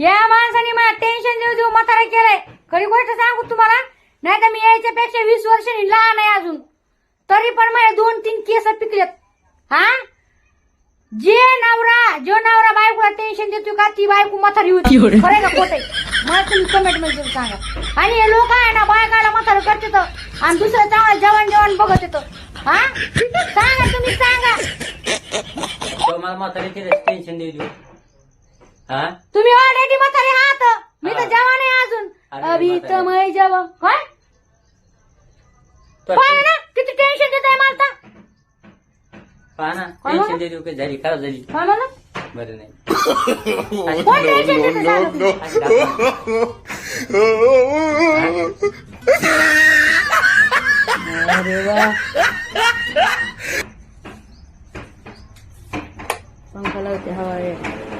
या माणसाने मला टेन्शन देऊ देऊ म्हातारा केलंय. खरी गोष्ट सांगू तुम्हाला, नाही तर मी यायच्यापेक्षा 20 वर्षांनी लहान आहे अजून, तरी पण माझे 2-3 केस पिकलेत. हा, जो नवरा बायकोला टेन्शन देतो का ती बायको म्हातारी होती. खरंय का खोटंय? मला तुम्ही कमेंट मध्ये सांगा. आणि हे लोक आहे ना बायकाला म्हातारं करतात आणि दुसरं चांगलं जेवण बघत येतं. हा, सांगा तुम्ही सांगा. मला म्हातारी टेन्शन देऊ देऊ. हा, तुम्ही ऑलरेडी म्हातारे आहात, मी तर जवान आहे अजून. अभी तर मै जवा काय पाहिलं ना किती टेन्शन देत आहे मला. पहा ना, टेन्शन देऊ काही झाली खराब झाली. काय म्हणा बरं नाही. कोण टेन्शन देतं सांगा तुम्ही? अरे वा, पंखा लावते हवा आहे.